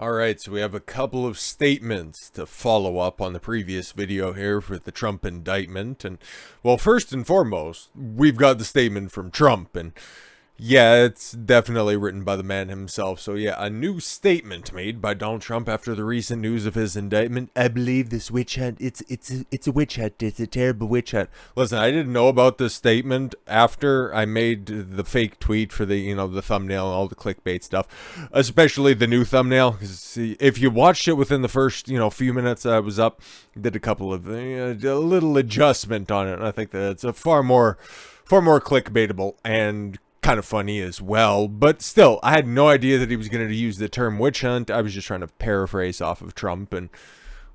Alright, so we have a couple of statements to follow up on the previous video here for the Trump indictment. And, well, first and foremost, we've got the statement from Trump, and yeah, it's definitely written by the man himself. So yeah, a new statement made by Donald Trump after the recent news of his indictment. I believe this witch hunt, it's a witch hunt. It's a terrible witch hunt. Listen, I didn't know about this statement after I made the fake tweet for the, the thumbnail and all the clickbait stuff, especially the new thumbnail. Because if you watched it within the first, few minutes I was up, did a couple of, a little adjustment on it. And I think that it's a far more clickbaitable and kind of funny as well, but still, I had no idea that he was going to use the term witch hunt. I was just trying to paraphrase off of Trump, and,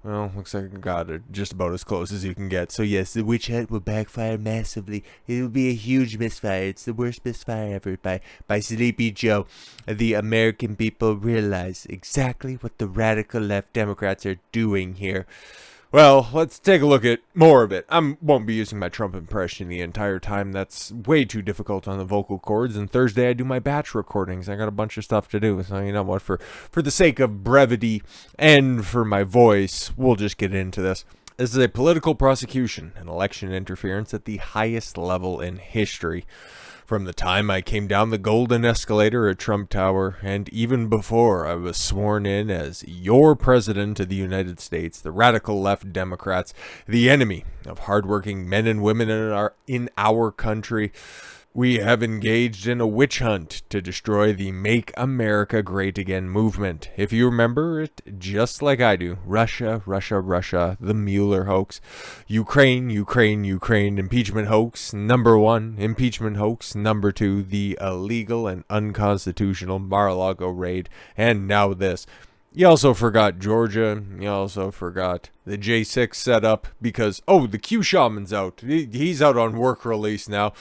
well, looks like I got it just about as close as you can get. So yes, the witch hunt will backfire massively. It will be a huge misfire. It's the worst misfire ever by Sleepy Joe. The American people realize exactly what the radical left Democrats are doing here. Well, let's take a look at more of it. I won't be using my Trump impression the entire time. That's way too difficult on the vocal cords. And Thursday I do my batch recordings. I got a bunch of stuff to do. So you know what? For the sake of brevity and for my voice, we'll just get into this. This is a political prosecution and election interference at the highest level in history. From the time I came down the golden escalator at Trump Tower, and even before I was sworn in as your president of the United States, the radical left Democrats, the enemy of hardworking men and women in our country, we have engaged in a witch hunt to destroy the Make America Great Again movement. If you remember it, just like I do, Russia, the Mueller hoax, Ukraine, impeachment hoax, number 1, impeachment hoax, number 2, the illegal and unconstitutional Mar-a-Lago raid, and now this. You also forgot Georgia. You also forgot the J6 setup because, the Q Shaman's out. He's out on work release now.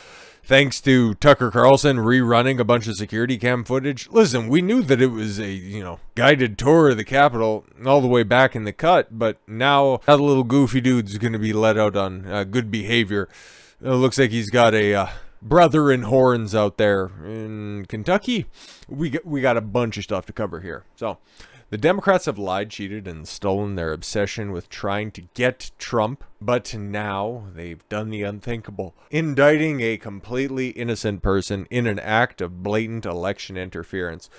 Thanks to Tucker Carlson rerunning a bunch of security cam footage. Listen, we knew that it was a, guided tour of the Capitol all the way back in the cut, but now the little goofy dude's going to be let out on good behavior. It looks like he's got a brother in horns out there in Kentucky. We got a bunch of stuff to cover here. So, the Democrats have lied, cheated, and stolen their obsession with trying to get Trump, but now they've done the unthinkable, indicting a completely innocent person in an act of blatant election interference.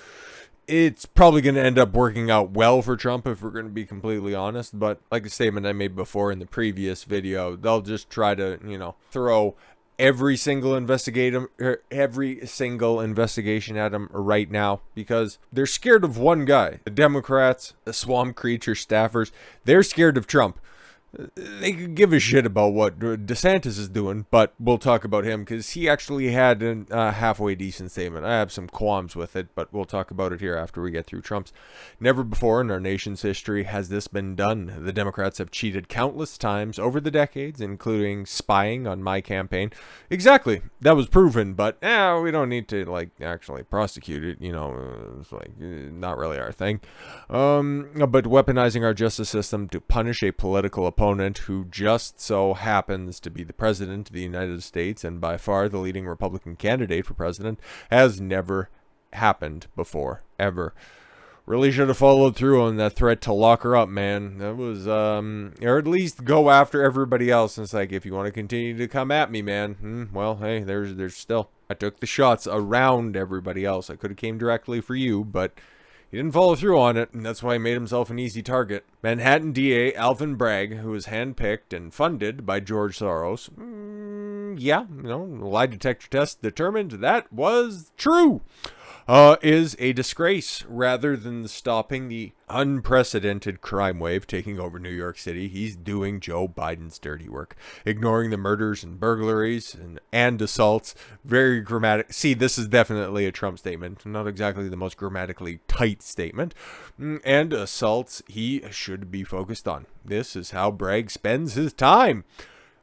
It's probably going to end up working out well for Trump if we're going to be completely honest, but like the statement I made before in the previous video, they'll just try to, throw every single investigation at him right now because they're scared of one guy. The Democrats, the swamp creature staffers, they're scared of Trump. They could give a shit about what DeSantis is doing, but we'll talk about him because he actually had a halfway decent statement. I have some qualms with it, but we'll talk about it here after we get through Trump's. Never before in our nation's history has this been done. The Democrats have cheated countless times over the decades, including spying on my campaign. Exactly, that was proven, but we don't need to actually prosecute it. It's not really our thing. But weaponizing our justice system to punish a political opponent who just so happens to be the president of the United States and by far the leading Republican candidate for president has never happened before, ever. Really should have followed through on that threat to lock her up, man. That was, or at least go after everybody else. And it's like, if you want to continue to come at me, man, well, hey, there's still. I took the shots around everybody else. I could have came directly for you, but he didn't follow through on it, and that's why he made himself an easy target. Manhattan DA Alvin Bragg, who was handpicked and funded by George Soros, lie detector test determined that was true, is a disgrace. Rather than stopping the unprecedented crime wave taking over New York City, he's doing Joe Biden's dirty work, ignoring the murders and burglaries and assaults. Very grammatic. See, this is definitely a Trump statement, not exactly the most grammatically tight statement. And assaults he should be focused on. This is how Bragg spends his time.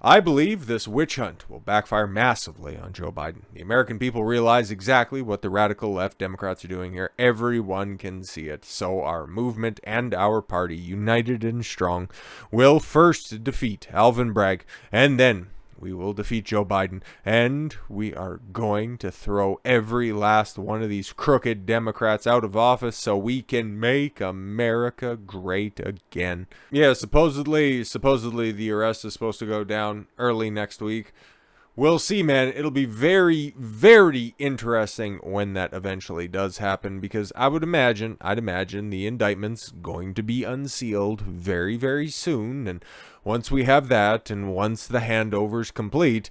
I believe this witch hunt will backfire massively on Joe Biden. The American people realize exactly what the radical left Democrats are doing here. Everyone can see it. So our movement and our party, united and strong, will first defeat Alvin Bragg, and then We will defeat Joe Biden, and we are going to throw every last one of these crooked Democrats out of office so we can make America great again. Yeah, supposedly the arrest is supposed to go down early next week. We'll see, man. It'll be very, very interesting when that eventually does happen, because I'd imagine the indictment's going to be unsealed very, very soon. And once we have that, and once the handover's complete,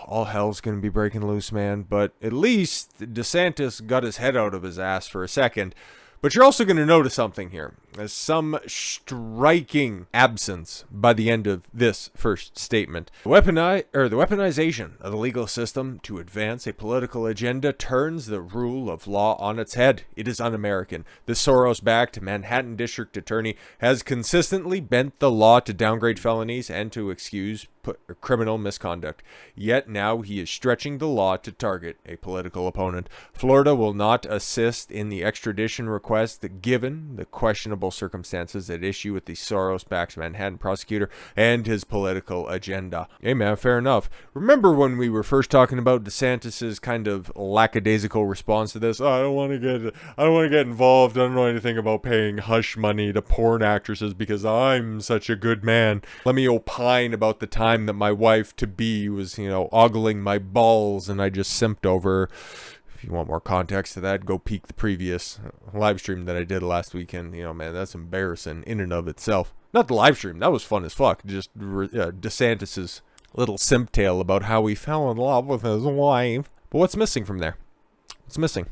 all hell's going to be breaking loose, man. But at least DeSantis got his head out of his ass for a second. But you're also going to notice something here. There's some striking absence by the end of this first statement. The weaponization of the legal system to advance a political agenda turns the rule of law on its head. It is un-American. The Soros-backed Manhattan District Attorney has consistently bent the law to downgrade felonies and to excuse criminal misconduct. Yet now he is stretching the law to target a political opponent. Florida will not assist in the extradition request given the questionable circumstances at issue with the Soros-backed Manhattan prosecutor and his political agenda. Hey man, fair enough. Remember when we were first talking about DeSantis's kind of lackadaisical response to this? Oh, I don't want to get involved. I don't know anything about paying hush money to porn actresses because I'm such a good man. Let me opine about the time that my wife-to-be was, ogling my balls and I just simped over her. If you want more context to that, go peek the previous live stream that I did last weekend. Man, that's embarrassing in and of itself. Not the live stream. That was fun as fuck. Just DeSantis's little simp tale about how he fell in love with his wife. But what's missing from there? What's missing?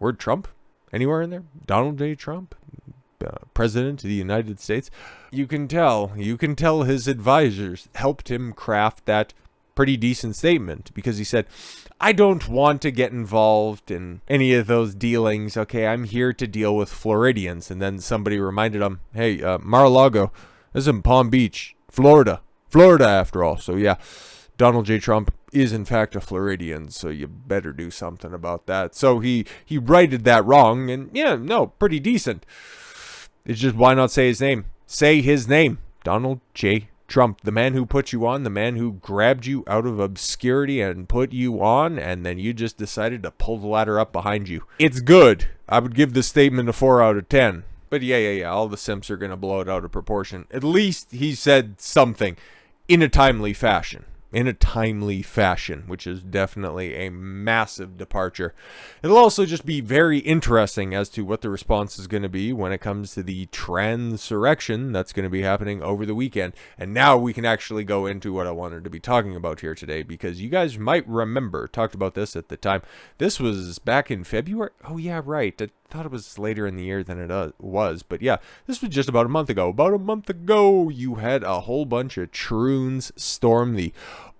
Word Trump? Anywhere in there? Donald J. Trump? President of the United States? You can tell his advisors helped him craft that pretty decent statement, because he said, I don't want to get involved in any of those dealings. Okay, I'm here to deal with Floridians. And then somebody reminded him, hey, Mar-a-Lago is in Palm Beach, Florida after all. So yeah, Donald J. Trump is in fact a Floridian, so you better do something about that. So he righted that wrong, and yeah, no, pretty decent. It's just, why not say his name? Say his name, Donald J. Trump, the man who put you on, the man who grabbed you out of obscurity and put you on, and then you just decided to pull the ladder up behind you. It's good. I would give this statement a 4 out of 10. But yeah, all the simps are going to blow it out of proportion. At least he said something in a timely fashion. Which is definitely a massive departure. It'll also just be very interesting as to what the response is going to be when it comes to the Transurrection that's going to be happening over the weekend. And now we can actually go into what I wanted to be talking about here today, because you guys might remember, talked about this at the time. This was back in February. Oh yeah, right. I thought it was later in the year than it was, but yeah, this was just about a month ago. About a month ago, you had a whole bunch of troons storm the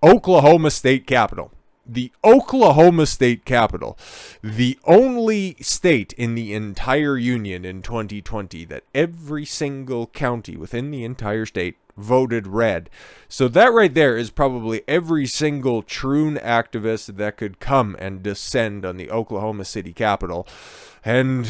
Oklahoma State Capitol. The Oklahoma State Capitol, the only state in the entire union in 2020 that every single county within the entire state voted red. So that right there is probably every single troon activist that could come and descend on the Oklahoma City Capitol. And,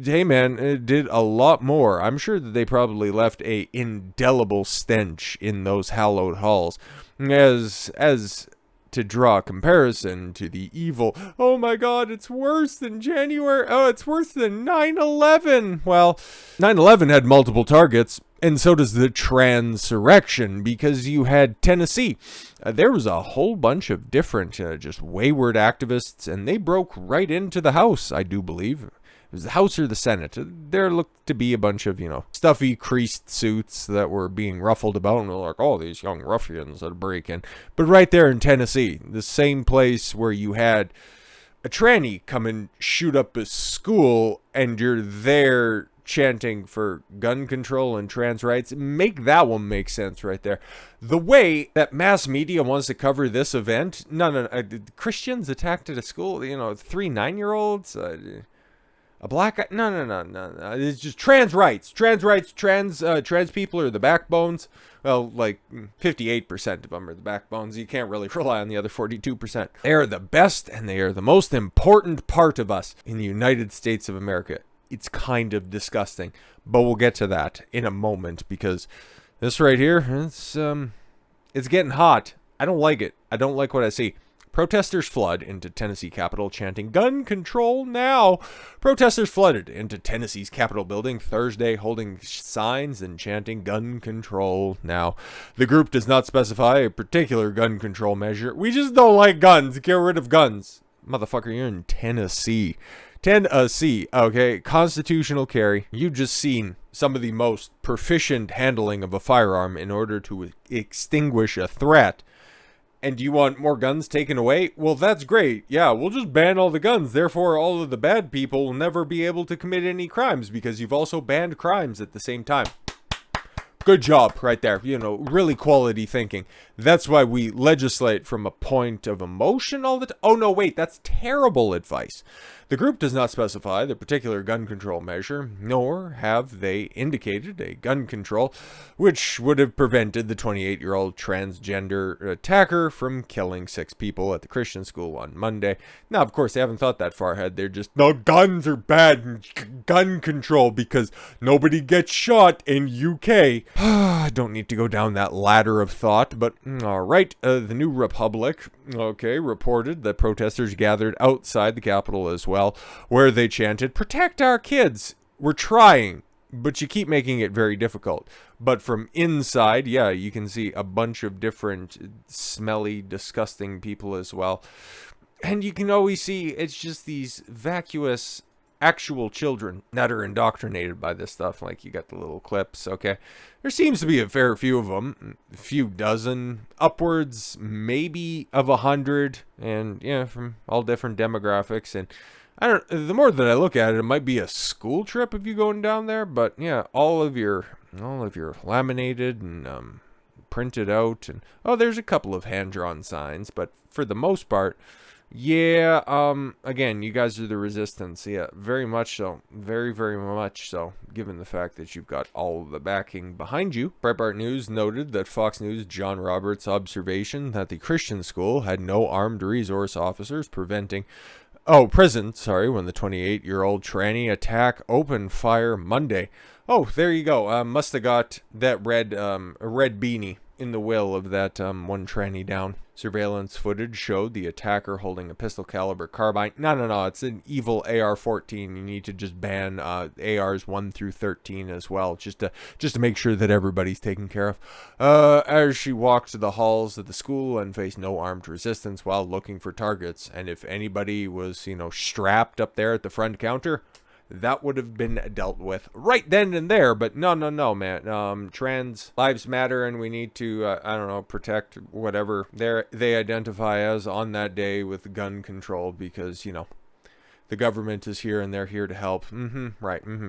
hey man, it did a lot more. I'm sure that they probably left a indelible stench in those hallowed halls. As to draw a comparison to the evil, oh my god, it's worse than January, oh, it's worse than 9/11. Well, 9/11 had multiple targets, and so does the Transurrection, because you had Tennessee. There was a whole bunch of different, just wayward activists, and they broke right into the House, I do believe. It was the House or the Senate. There looked to be a bunch of, stuffy, creased suits that were being ruffled about, and they're like, oh, these young ruffians that break in. But right there in Tennessee, the same place where you had a tranny come and shoot up a school, and you're there chanting for gun control and trans rights, make that one make sense right there. The way that mass media wants to cover this event, no, Christians attacked at a school, 3 9-year-olds, a black guy, no. It's just trans rights, trans people are the backbones. Well, like 58% of them are the backbones. You can't really rely on the other 42%. They are the best, and they are the most important part of us in the United States of America. It's kind of disgusting, but we'll get to that in a moment, because this right here, it's getting hot. I don't like it. I don't like what I see. Protesters flood into Tennessee Capitol chanting, "Gun control now!" Protesters flooded into Tennessee's Capitol building Thursday holding signs and chanting, "Gun control now." The group does not specify a particular gun control measure. We just don't like guns. Get rid of guns. Motherfucker, you're in Tennessee. Tennessee, okay? Constitutional carry. You've just seen some of the most proficient handling of a firearm in order to extinguish a threat. And do you want more guns taken away? Well, that's great. Yeah, we'll just ban all the guns. Therefore, all of the bad people will never be able to commit any crimes because you've also banned crimes at the same time. Good job right there. You know, really quality thinking. That's why we legislate from a point of emotion all the time. Oh, no, wait, that's terrible advice. The group does not specify the particular gun control measure, nor have they indicated a gun control which would have prevented the 28-year-old transgender attacker from killing 6 people at the Christian school on Monday. Now, of course, they haven't thought that far ahead. They're just, no, guns are bad, gun control, because nobody gets shot in UK. I don't need to go down that ladder of thought, but all right. The New Republic, okay, reported that protesters gathered outside the Capitol as well, where they chanted, "Protect our kids. We're trying, but you keep making it very difficult." But from inside, yeah, you can see a bunch of different smelly, disgusting people as well. And you can always see it's just these vacuous actual children that are indoctrinated by this stuff. Like, you got the little clips, okay? There seems to be a fair few of them, a few dozen, upwards maybe of 100, and yeah, from all different demographics. And I don't, the more that I look at it, it might be a school trip if you're going down there, but yeah, all of your laminated and printed out, and oh, there's a couple of hand-drawn signs, but for the most part, yeah, again, you guys are the resistance. Yeah, very much so. Very, very much so, given the fact that you've got all of the backing behind you. Breitbart News noted that Fox News' John Roberts' observation that the Christian school had no armed resource officers present, when the 28-year-old tranny attack opened fire Monday. Oh, there you go. Must have got that red beanie in the will of that one tranny down. Surveillance footage showed the attacker holding a pistol caliber carbine. No, it's an evil AR-14. You need to just ban ARs 1 through 13 as well, just to make sure that everybody's taken care of. As she walked to the halls of the school and faced no armed resistance while looking for targets. And if anybody was, strapped up there at the front counter, that would have been dealt with right then and there. But no, man. Trans lives matter, and we need to, protect whatever they identify as on that day with gun control, because, the government is here and they're here to help.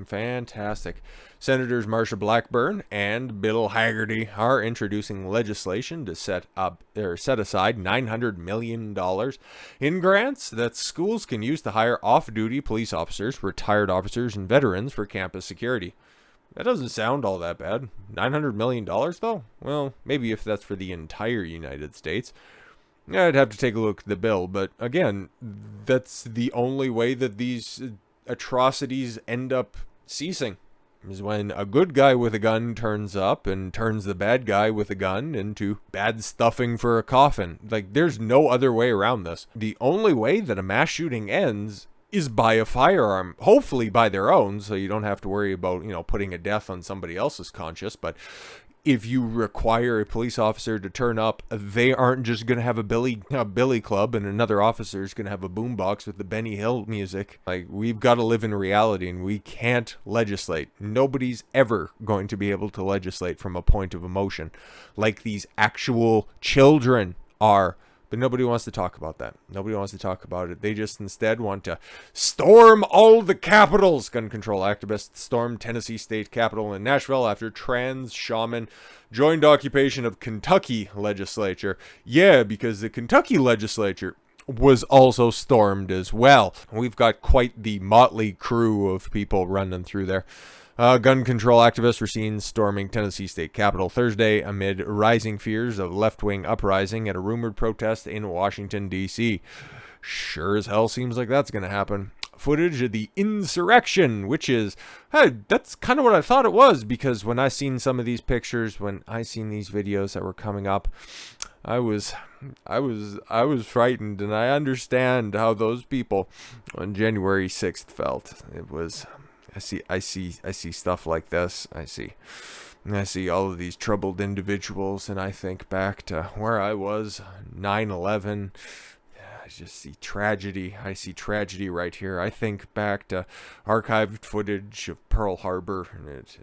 Fantastic. Senators Marsha Blackburn and Bill Hagerty are introducing legislation to set aside $900 million in grants that schools can use to hire off-duty police officers, retired officers, and veterans for campus security. That doesn't sound all that bad. $900 million, though? Well, maybe if that's for the entire United States. I'd have to take a look at the bill, but again, that's the only way that these atrocities end up ceasing, is when a good guy with a gun turns up and turns the bad guy with a gun into bad stuffing for a coffin. Like, there's no other way around this. The only way that a mass shooting ends is by a firearm, hopefully by their own, so you don't have to worry about, putting a death on somebody else's conscience. But if you require a police officer to turn up, they aren't just going to have a billy club and another officer is going to have a boombox with the Benny Hill music. Like, we've got to live in reality, and we can't legislate. Nobody's ever going to be able to legislate from a point of emotion like these actual children are. But nobody wants to talk about that. Nobody wants to talk about it. They just instead want to storm all the capitals. Gun control activists stormed Tennessee State Capitol in Nashville after trans shaman joined occupation of Kentucky legislature. Yeah, because the Kentucky legislature was also stormed as well. We've got quite the motley crew of people running through there. Gun control activists were seen storming Tennessee State Capitol Thursday amid rising fears of left-wing uprising at a rumored protest in Washington, D.C. Sure as hell seems like that's going to happen. Footage of the insurrection, which is, hey, that's kind of what I thought it was, because when I seen some of these pictures, when I seen these videos that were coming up, I was frightened, and I understand how those people on January 6th felt. It was, I see stuff like this. I see all of these troubled individuals, and I think back to where I was, 9/11. I just see tragedy. I see tragedy right here. I think back to archived footage of Pearl Harbor, and it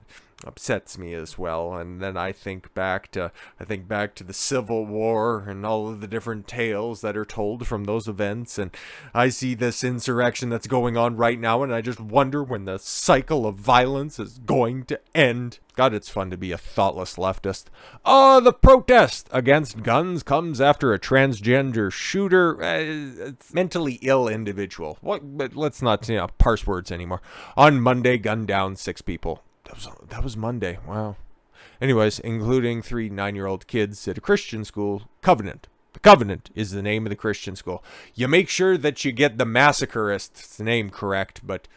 upsets me as well. And then I think back to the Civil War and all of the different tales that are told from those events, and I see this insurrection that's going on right now, and I just wonder when the cycle of violence is going to end. God, it's fun to be a thoughtless leftist. The protest against guns comes after a transgender shooter, mentally ill individual. But let's not parse words anymore. On Monday, gunned down 6 people. That was Monday. Wow. Anyways, including 3 9-year-old kids at a Christian school, Covenant. The Covenant is the name of the Christian school. You make sure that you get the massacrist's name correct, but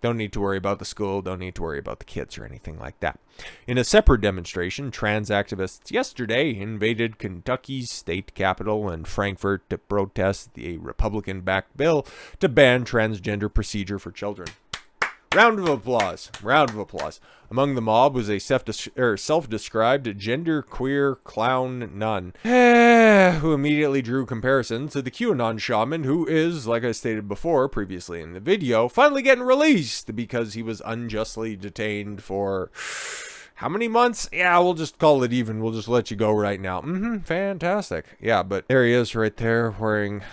don't need to worry about the school, don't need to worry about the kids or anything like that. In a separate demonstration, trans activists yesterday invaded Kentucky's state capitol in Frankfort to protest the Republican-backed bill to ban transgender procedure for children. Round of applause. Round of applause. Among the mob was a self-described genderqueer clown nun, who immediately drew comparisons to the QAnon shaman, who is, like I stated before previously in the video, finally getting released because he was unjustly detained for how many months? Yeah, we'll just call it even. We'll just let you go right now. Fantastic. Yeah, but there he is right there wearing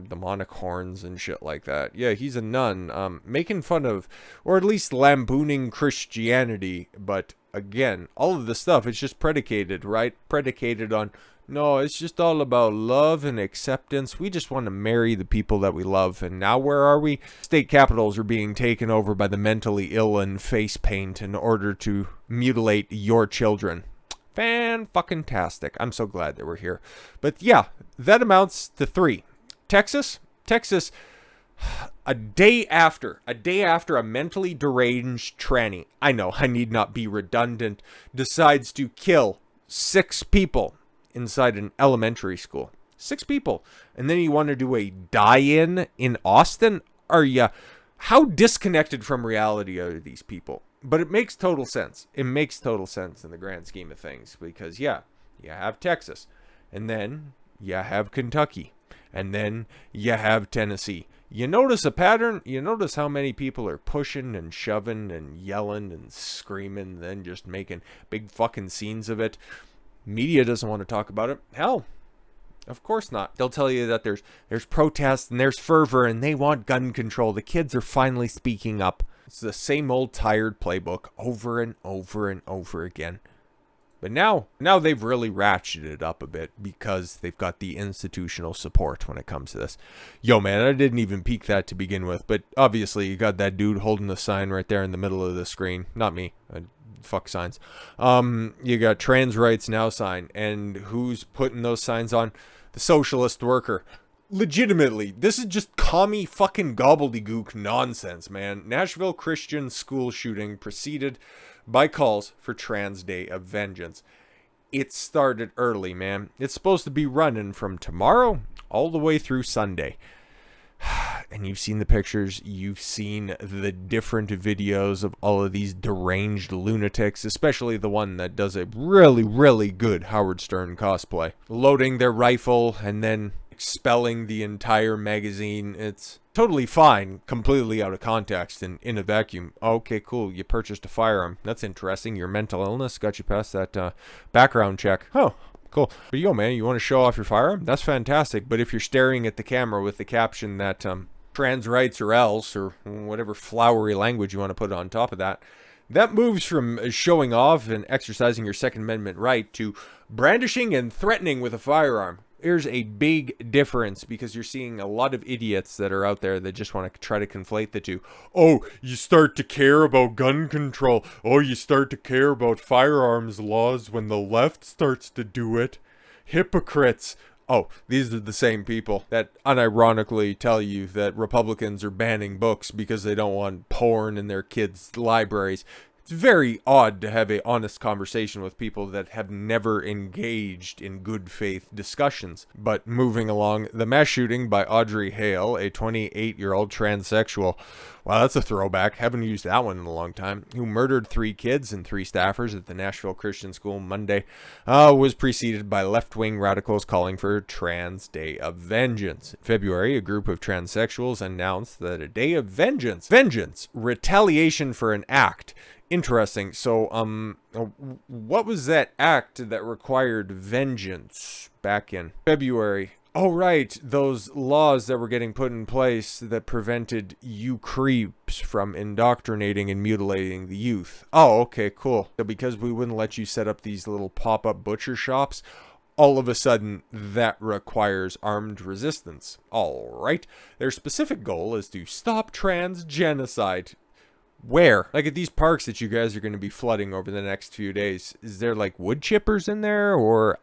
demonic horns and shit like that. Yeah, he's a nun, making fun of, or at least lampooning Christianity. But again, all of this stuff, it's just predicated, right? Predicated on, no, it's just all about love and acceptance. We just want to marry the people that we love. And now where are we? State capitals are being taken over by the mentally ill and face paint in order to mutilate your children. Fan-fucking-tastic. I'm so glad that we're here. But yeah, that amounts to 3. Texas, a day after a mentally deranged tranny, I know, I need not be redundant, decides to kill 6 people inside an elementary school. 6 people. And then you want to do a die-in in Austin? How disconnected from reality are these people? But it makes total sense. It makes total sense in the grand scheme of things. Because, yeah, you have Texas. And then you have Kentucky. And then you have Tennessee. You notice a pattern? You notice how many people are pushing and shoving and yelling and screaming and then just making big fucking scenes of it? Media doesn't want to talk about it. Hell, of course not. They'll tell you that there's protests and there's fervor and they want gun control. The kids are finally speaking up. It's the same old tired playbook over and over and over again. But now they've really ratcheted it up a bit because they've got the institutional support when it comes to this. Yo, man, I didn't even peek that to begin with, but obviously you got that dude holding the sign right there in the middle of the screen. Not me. Fuck signs. You got Trans Rights Now sign, and who's putting those signs on? The socialist worker. Legitimately, this is just commie fucking gobbledygook nonsense, man. Nashville Christian school shooting preceded by calls for Trans Day of Vengeance. It started early, man. It's supposed to be running from tomorrow all the way through Sunday. And you've seen the pictures, you've seen the different videos of all of these deranged lunatics, especially the one that does a really, really good Howard Stern cosplay. Loading their rifle and then expelling the entire magazine. It's totally fine, completely out of context and in a vacuum. Okay, cool, you purchased a firearm. That's interesting. Your mental illness got you past that background check. Oh, cool. But yo, man, you want to show off your firearm? That's fantastic. But if you're staring at the camera with the caption that trans rights or else, or whatever flowery language you want to put on top of that, that moves from showing off and exercising your Second Amendment right to brandishing and threatening with a firearm. There's a big difference because you're seeing a lot of idiots that are out there that just want to try to conflate the two. Oh, you start to care about gun control. Oh, you start to care about firearms laws when the left starts to do it. Hypocrites. Oh, these are the same people that unironically tell you that Republicans are banning books because they don't want porn in their kids' libraries. It's very odd to have an honest conversation with people that have never engaged in good faith discussions. But moving along, the mass shooting by Audrey Hale, a 28-year-old transsexual. Wow, that's a throwback. Haven't used that one in a long time. Who murdered 3 kids and 3 staffers at the Nashville Christian School Monday, was preceded by left-wing radicals calling for a Trans Day of Vengeance. In February, a group of transsexuals announced that a day of vengeance, retaliation for an act. Interesting. So, what was that act that required vengeance back in February? Oh, right. Those laws that were getting put in place that prevented you creeps from indoctrinating and mutilating the youth. Oh, okay, cool. So because we wouldn't let you set up these little pop-up butcher shops, all of a sudden that requires armed resistance. All right. Their specific goal is to stop trans genocide. Where? Like at these parks that you guys are going to be flooding over the next few days, is there like wood chippers in there? Or,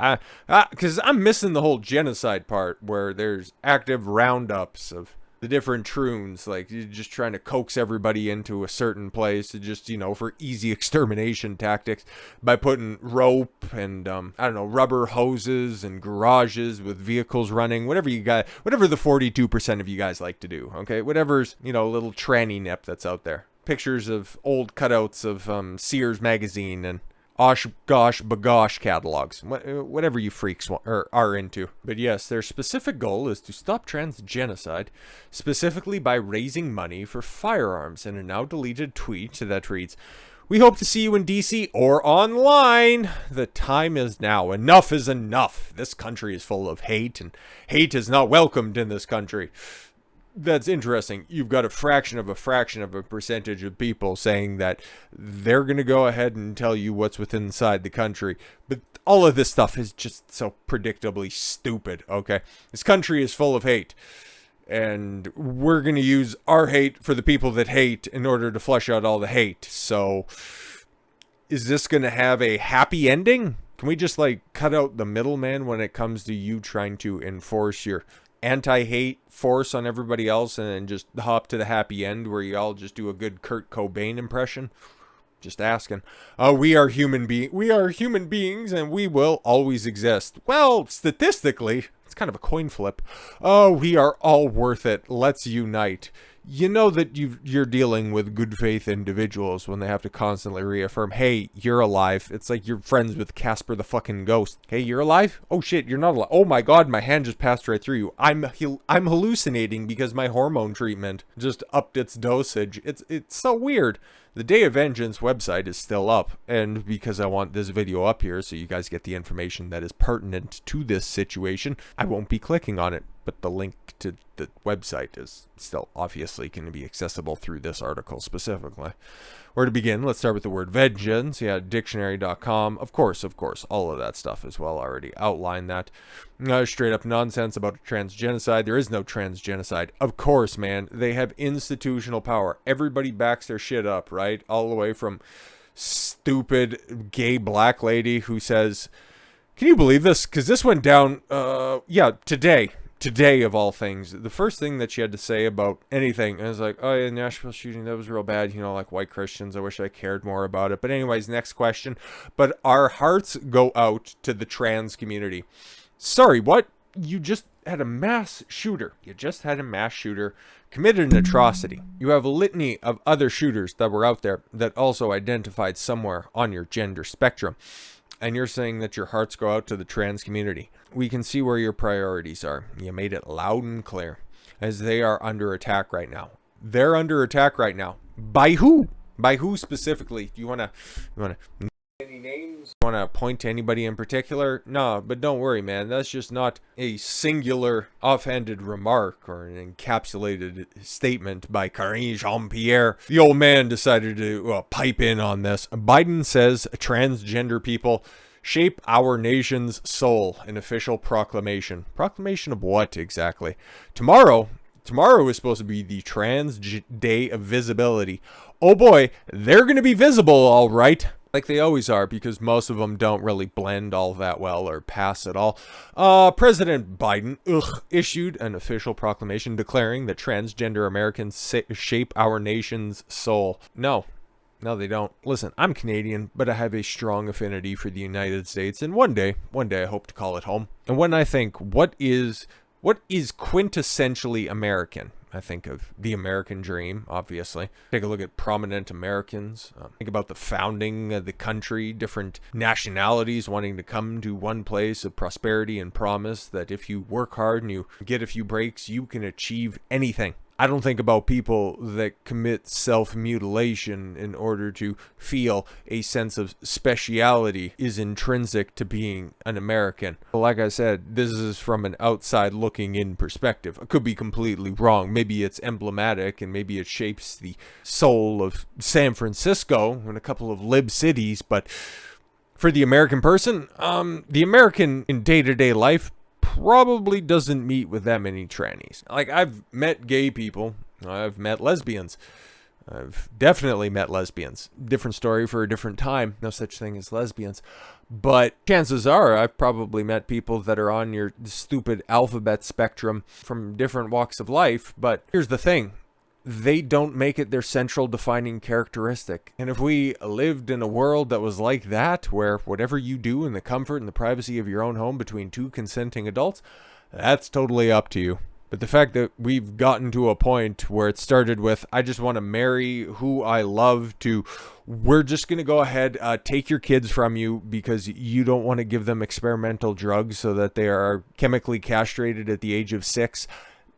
because I'm missing the whole genocide part where there's active roundups of the different troons, like you're just trying to coax everybody into a certain place to just, for easy extermination tactics by putting rope and, rubber hoses and garages with vehicles running, whatever you got, whatever the 42% of you guys like to do, okay? Whatever's, a little tranny nip that's out there. Pictures of old cutouts of Sears magazine and Osh Gosh Bagosh catalogs, whatever you freaks are into. But yes, their specific goal is to stop trans genocide, specifically by raising money for firearms. In a now deleted tweet that reads, "We hope to see you in DC or online. The time is now. Enough is enough. This country is full of hate, and hate is not welcomed in this country." That's interesting. You've got a fraction of a percentage of people saying that they're going to go ahead and tell you what's within inside the country. But all of this stuff is just so predictably stupid, okay? This country is full of hate. And we're going to use our hate for the people that hate in order to flush out all the hate. So, is this going to have a happy ending? Can we just, cut out the middleman when it comes to you trying to enforce your anti-hate force on everybody else and then just hop to the happy end where you all just do a good Kurt Cobain impression? Just asking. We are human beings and we will always exist. Well, statistically, it's kind of a coin flip. We are all worth it. Let's unite. You know that you're dealing with good faith individuals when they have to constantly reaffirm, hey, you're alive. It's like you're friends with Casper the fucking ghost. Hey, you're alive? Oh shit, you're not alive. Oh my god, my hand just passed right through you. I'm hallucinating because my hormone treatment just upped its dosage. It's so weird. The Day of Vengeance website is still up, and because I want this video up here so you guys get the information that is pertinent to this situation, I won't be clicking on it, but the link to the website is still obviously going to be accessible through this article specifically. Where to begin? Let's start with the word vengeance. Yeah, dictionary.com. Of course, all of that stuff as well. Already outlined that. Straight up nonsense about trans genocide. There is no trans genocide. Of course, man. They have institutional power. Everybody backs their shit up, right? All the way from stupid gay black lady who says, can you believe this? Because this went down, today of all things. The first thing that she had to say about anything, I was like, oh yeah, Nashville shooting, that was real bad, like white Christians, I wish I cared more about it. But anyways, next question. But our hearts go out to the trans community. Sorry, what? You just had a mass shooter. Committed an atrocity. You have a litany of other shooters that were out there that also identified somewhere on your gender spectrum. And you're saying that your hearts go out to the trans community. We can see where your priorities are. You made it loud and clear. As they are under attack right now. They're under attack right now. By who? By who specifically? Do you want to any names? You want to point to anybody in particular? No, but don't worry, man. That's just not a singular offhanded remark or an encapsulated statement by Karine Jean-Pierre. The old man decided to pipe in on this. Biden says transgender people shape our nation's soul. An official proclamation. Proclamation of what exactly? Tomorrow is supposed to be the Trans Day of Visibility. Oh boy, they're going to be visible, all right. Like they always are, because most of them don't really blend all that well or pass at all. President Biden issued an official proclamation declaring that transgender Americans shape our nation's soul. No, No, they don't. Listen, I'm Canadian, but I have a strong affinity for the United States, and one day I hope to call it home. And when I think, what is quintessentially American? I think of the American dream, obviously. Take a look at prominent Americans. Think about the founding of the country, different nationalities wanting to come to one place of prosperity and promise that if you work hard and you get a few breaks, you can achieve anything. I don't think about people that commit self-mutilation in order to feel a sense of speciality is intrinsic to being an American. But like I said, this is from an outside looking in perspective. I could be completely wrong. Maybe it's emblematic and maybe it shapes the soul of San Francisco and a couple of lib cities, but for the American person, the American in day-to-day life probably doesn't meet with that many trannies. Like, I've met gay people. I've met lesbians. I've definitely met lesbians. Different story for a different time. No such thing as lesbians. But chances are I've probably met people that are on your stupid alphabet spectrum from different walks of life. But here's the thing. They don't make it their central defining characteristic. And if we lived in a world that was like that, where whatever you do in the comfort and the privacy of your own home between two consenting adults, that's totally up to you. But the fact that we've gotten to a point where it started with, I just want to marry who I love, to we're just going to go ahead, take your kids from you because you don't want to give them experimental drugs so that they are chemically castrated at the age of 6,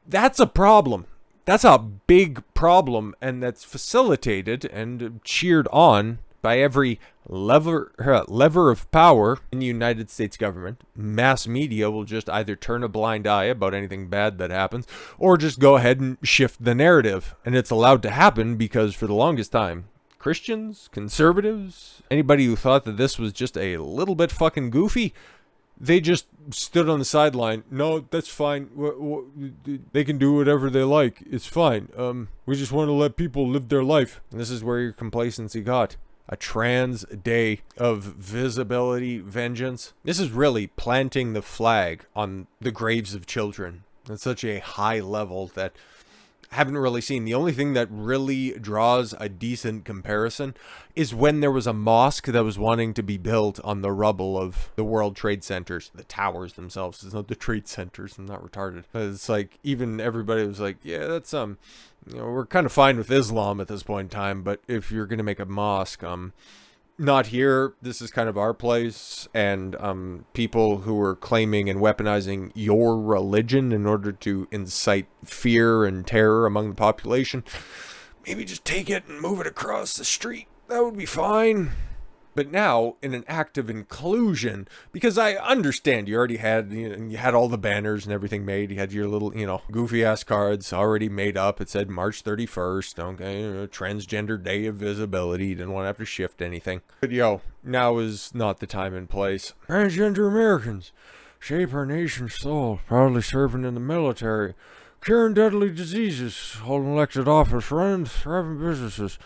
that's a problem. That's a big problem, and that's facilitated and cheered on by every lever of power in the United States government. Mass media will just either turn a blind eye about anything bad that happens, or just go ahead and shift the narrative. And it's allowed to happen because for the longest time, Christians, conservatives, anybody who thought that this was just a little bit fucking goofy, they just stood on the sideline. No, that's fine. They can do whatever they like. It's fine. We just want to let people live their life. And this is where your complacency got. A trans day of visibility vengeance. This is really planting the flag on the graves of children at such a high level that I haven't really seen. The only thing that really draws a decent comparison is when there was a mosque that was wanting to be built on the rubble of the World Trade Centers. The towers themselves. It's not the trade centers. I'm not retarded. It's like, even everybody was like, yeah, that's, we're kind of fine with Islam at this point in time, but if you're going to make a mosque, not here. This is kind of our place. And people who are claiming and weaponizing your religion in order to incite fear and terror among the population, maybe just take it and move it across the street. That would be fine. But now, in an act of inclusion, because I understand you already had, you had all the banners and everything made. You had your little, goofy ass cards already made up. It said March 31st, okay, Transgender Day of Visibility. You didn't want to have to shift anything. But now is not the time and place. Transgender Americans shape our nation's soul, proudly serving in the military, curing deadly diseases, holding elected office, running thriving businesses,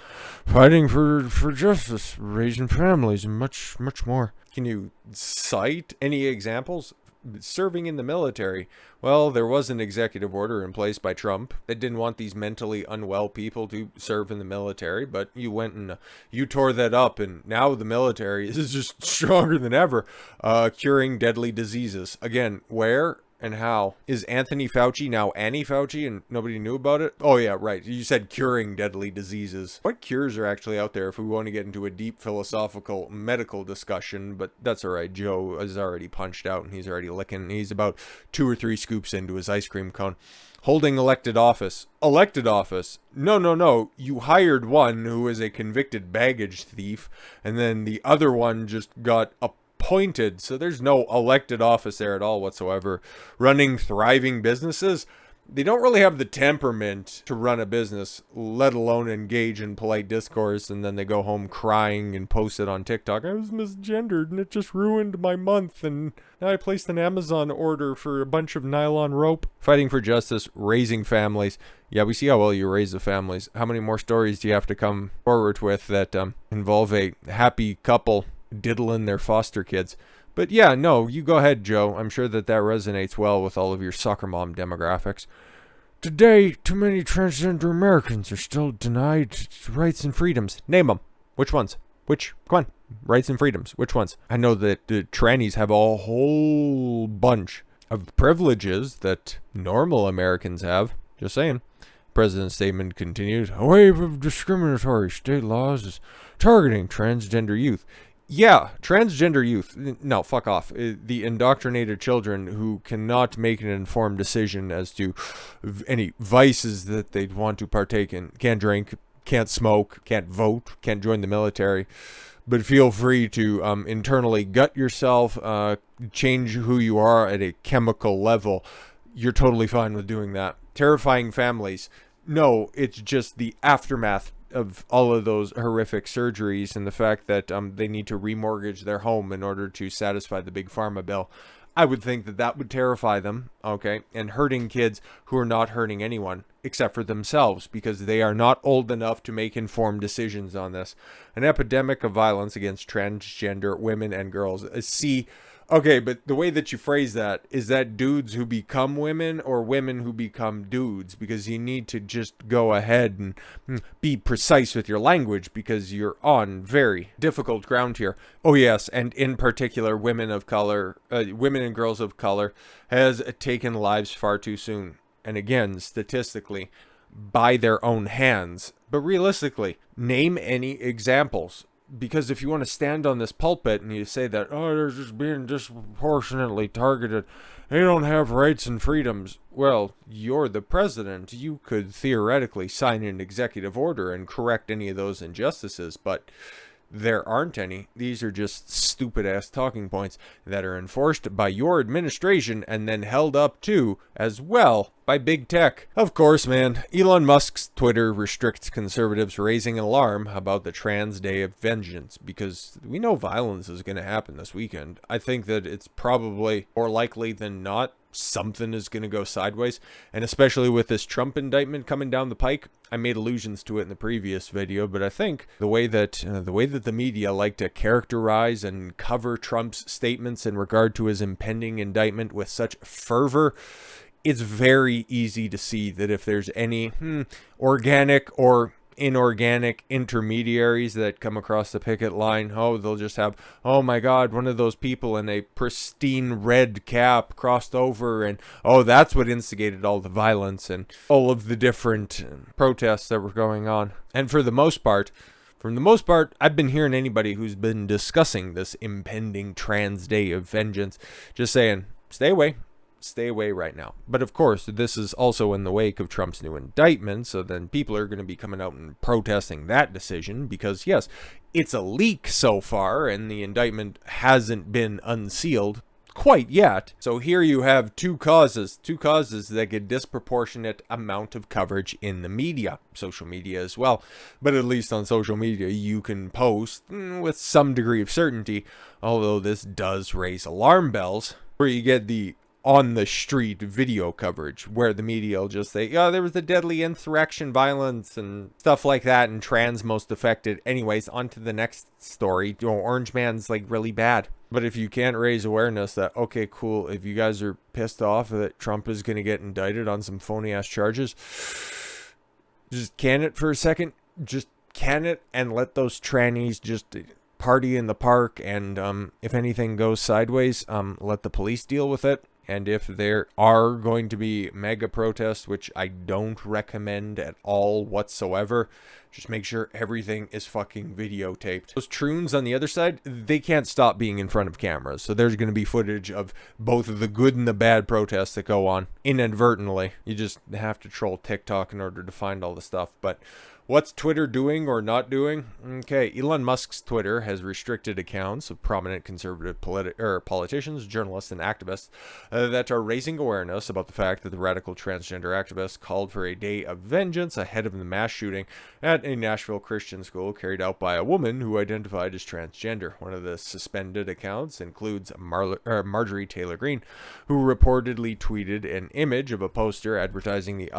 fighting for justice, raising families, and much, much more. Can you cite any examples? Serving in the military. Well, there was an executive order in place by Trump that didn't want these mentally unwell people to serve in the military, but you went and you tore that up, and now the military is just stronger than ever, curing deadly diseases. Again, where and how? Is Anthony Fauci now Annie Fauci and nobody knew about it? Oh yeah, right. You said curing deadly diseases. What cures are actually out there if we want to get into a deep philosophical medical discussion? But that's all right. Joe is already punched out and he's already licking. He's about 2 or 3 scoops into his ice cream cone. Holding elected office. Elected office. No. You hired one who is a convicted baggage thief, and then the other one just got appointed, so there's no elected office there at all whatsoever. Running thriving businesses, they don't really have the temperament to run a business, let alone engage in polite discourse, and then they go home crying and post it on TikTok. I was misgendered and it just ruined my month, and now I placed an Amazon order for a bunch of nylon rope. Fighting for justice, raising families. Yeah, we see how well you raise the families. How many more stories do you have to come forward with that involve a happy couple diddling their foster kids? But yeah, no, you go ahead, Joe. I'm sure that resonates well with all of your soccer mom demographics. Today, too many transgender Americans are still denied rights and freedoms. Name them. Which ones? Which? Come on. Rights and freedoms. Which ones? I know that the trannies have a whole bunch of privileges that normal Americans have. Just saying. President's statement continued, a wave of discriminatory state laws is targeting transgender youth. Yeah, transgender youth. No, fuck off. The indoctrinated children who cannot make an informed decision as to any vices that they'd want to partake in. Can't drink, can't smoke, can't vote, can't join the military. But feel free to internally gut yourself, change who you are at a chemical level. You're totally fine with doing that. Terrifying families. No, it's just the aftermath of all of those horrific surgeries and the fact that they need to remortgage their home in order to satisfy the big pharma bill. I would think that that would terrify them, okay? And hurting kids who are not hurting anyone except for themselves because they are not old enough to make informed decisions on this. An epidemic of violence against transgender women and girls. See, okay, but the way that you phrase that, is that dudes who become women or women who become dudes? Because you need to just go ahead and be precise with your language because you're on very difficult ground here. Oh yes, and in particular, women of color, women and girls of color has taken lives far too soon. And again, statistically, by their own hands. But realistically, name any examples. Because if you want to stand on this pulpit and you say that, oh, they're just being disproportionately targeted, they don't have rights and freedoms. Well, you're the president. You could theoretically sign an executive order and correct any of those injustices, but there aren't any. These are just stupid-ass talking points that are enforced by your administration and then held up to, as well, by big tech. Of course, man, Elon Musk's Twitter restricts conservatives raising an alarm about the Trans Day of Vengeance because we know violence is going to happen this weekend. I think that it's probably more likely than not something is going to go sideways, and especially with this Trump indictment coming down the pike. I made allusions to it in the previous video, but I think the way that the media like to characterize and cover Trump's statements in regard to his impending indictment with such fervor, it's very easy to see that if there's any organic or inorganic intermediaries that come across the picket line, oh, they'll just have, oh my god, one of those people in a pristine red cap crossed over, and oh, that's what instigated all the violence and all of the different protests that were going on. And for the most part, I've been hearing anybody who's been discussing this impending Trans Day of Vengeance just saying, stay away right now. But of course, this is also in the wake of Trump's new indictment, so then people are going to be coming out and protesting that decision because, yes, it's a leak so far, and the indictment hasn't been unsealed quite yet. So here you have two causes that get disproportionate amount of coverage in the media, social media as well. But at least on social media, you can post with some degree of certainty, although this does raise alarm bells, where you get the on the street video coverage where the media will just say, oh, there was a deadly insurrection violence and stuff like that, and trans most affected. Anyways, on to the next story. Orange Man's like really bad. But if you can't raise awareness that, okay, cool, if you guys are pissed off that Trump is going to get indicted on some phony ass charges, just can it for a second. Just can it and let those trannies just party in the park, and if anything goes sideways, let the police deal with it. And if there are going to be mega protests, which I don't recommend at all whatsoever, just make sure everything is fucking videotaped. Those troons on the other side, they can't stop being in front of cameras. So there's going to be footage of both the good and the bad protests that go on inadvertently. You just have to troll TikTok in order to find all the stuff. But what's Twitter doing or not doing? Okay, Elon Musk's Twitter has restricted accounts of prominent conservative politicians, journalists, and activists that are raising awareness about the fact that the radical transgender activists called for a day of vengeance ahead of the mass shooting at a Nashville Christian school carried out by a woman who identified as transgender. One of the suspended accounts includes Marjorie Taylor Greene, who reportedly tweeted an image of a poster advertising the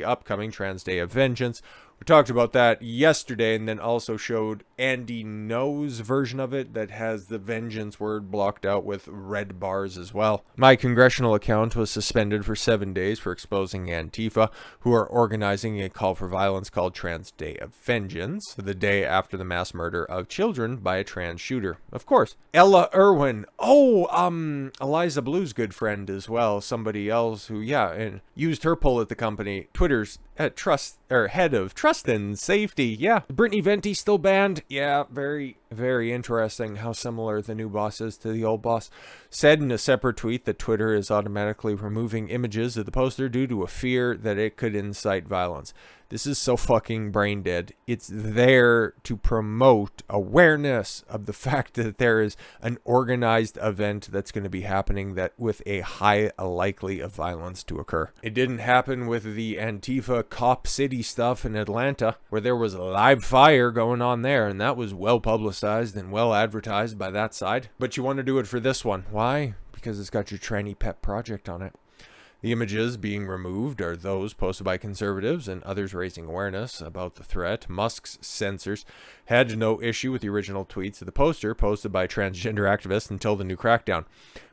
upcoming Trans Day of Vengeance, We talked about that yesterday, and then also showed Andy No's version of it that has the vengeance word blocked out with red bars as well. My congressional account was suspended for 7 days for exposing Antifa, who are organizing a call for violence called Trans Day of Vengeance, the day after the mass murder of children by a trans shooter. Of course. Ella Irwin. Eliza Blue's good friend as well. Somebody else who, and used her pull at the company. Twitter's head of trust and safety. Yeah. Brittany Venti still banned. Yeah, very, very interesting how similar the new boss is to the old boss. Said in a separate tweet that Twitter is automatically removing images of the poster due to a fear that it could incite violence. This is so fucking brain dead. It's there to promote awareness of the fact that there is an organized event that's going to be happening that with a high likely of violence to occur. It didn't happen with the Antifa Cop City stuff in Atlanta, where there was a live fire going on there, and that was well publicized and well advertised by that side. But you want to do it for this one. Why? Because it's got your tranny pet project on it. The images being removed are those posted by conservatives and others raising awareness about the threat. Musk's censors had no issue with the original tweets of the poster posted by transgender activists until the new crackdown.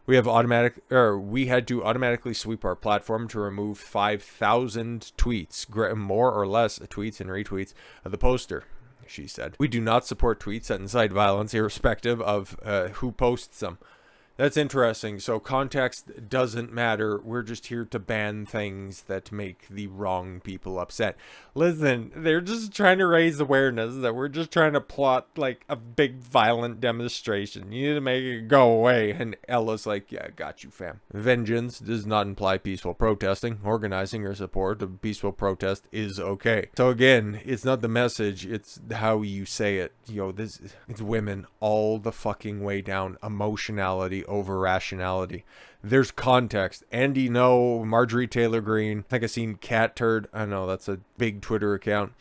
We had to automatically sweep our platform to remove 5,000 tweets, more or less tweets and retweets of the poster, she said. We do not support tweets that incite violence, irrespective of who posts them. That's interesting. So context doesn't matter. We're just here to ban things that make the wrong people upset. Listen, they're just trying to raise awareness that we're just trying to plot like a big violent demonstration. You need to make it go away. And Ella's like, yeah, got you, fam. Vengeance does not imply peaceful protesting. Organizing or support of peaceful protest is okay. So again, it's not the message, it's how you say it. It's women all the fucking way down. Emotionality over rationality. There's context. Andy No, Marjorie Taylor Greene, I think I seen Cat Turd. I know that's a big Twitter account.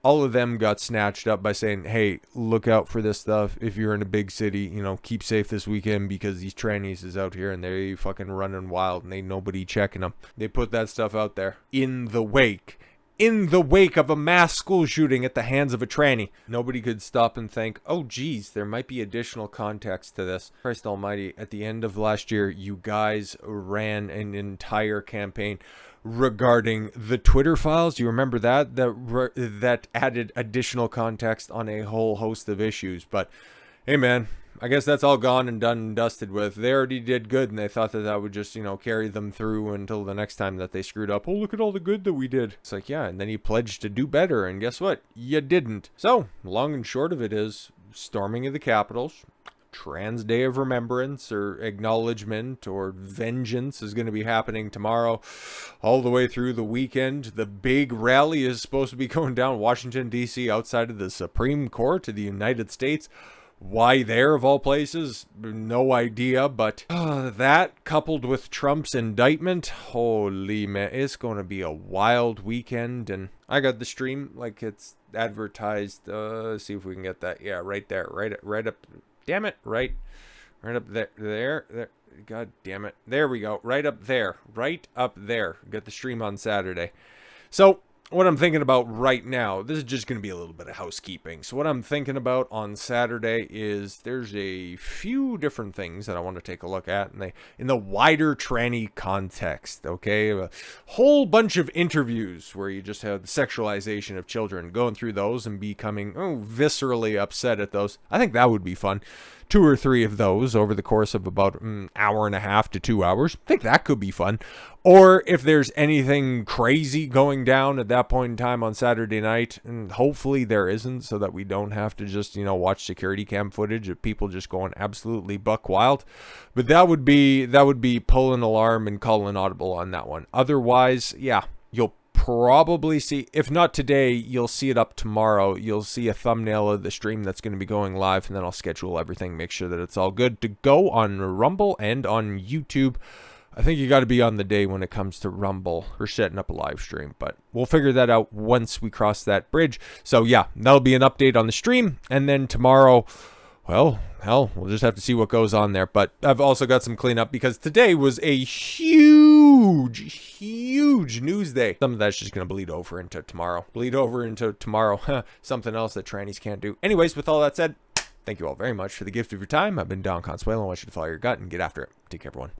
All of them got snatched up by saying, hey, look out for this stuff. If you're in a big city, keep safe this weekend because these trannies is out here and they fucking running wild and ain't nobody checking them. They put that stuff out there in the wake of a mass school shooting at the hands of a tranny. Nobody could stop and think, oh geez, there might be additional context to this. Christ almighty, at the end of last year, you guys ran an entire campaign regarding the Twitter files. You remember that added additional context on a whole host of issues. But hey man, I guess that's all gone and done and dusted with. They already did good, and they thought that would just, carry them through until the next time that they screwed up. Oh, look at all the good that we did. It's like, yeah, and then you pledged to do better, and guess what? You didn't. So, long and short of it is, storming of the Capitals, Trans Day of Remembrance or Acknowledgement or Vengeance is going to be happening tomorrow all the way through the weekend. The big rally is supposed to be going down Washington, D.C., outside of the Supreme Court of the United States. Why there, of all places? No idea, but that coupled with Trump's indictment, holy man, it's going to be a wild weekend. And I got the stream like it's advertised. See if we can get that. Yeah, right there, right up. Damn it, right up there. God damn it. There we go. Right up there. Got the stream on Saturday. So what I'm thinking about right now, this is just going to be a little bit of housekeeping. So what I'm thinking about on Saturday is there's a few different things that I want to take a look at in the wider tranny context, okay? A whole bunch of interviews where you just have the sexualization of children, going through those and becoming viscerally upset at those. I think that would be fun. 2 or 3 of those over the course of about an hour and a half to 2 hours. I think that could be fun. Or if there's anything crazy going down at that point in time on Saturday night, and hopefully there isn't, so that we don't have to just, watch security cam footage of people just going absolutely buck wild. But that would be pull an alarm and call an audible on that one. Otherwise, yeah, you'll probably see, if not today, you'll see it up tomorrow. You'll see a thumbnail of the stream that's going to be going live, and then I'll schedule everything, make sure that it's all good to go on Rumble and on YouTube. I think you got to be on the day when it comes to Rumble or setting up a live stream, but we'll figure that out once we cross that bridge. So yeah, that'll be an update on the stream, and then tomorrow, well, hell, we'll just have to see what goes on there. But I've also got some cleanup because today was a huge news day. Some of that's just going to bleed over into tomorrow. Something else that trannies can't do. Anyways, with all that said, thank you all very much for the gift of your time. I've been Don Consuelo. I want you to follow your gut and get after it. Take care, everyone.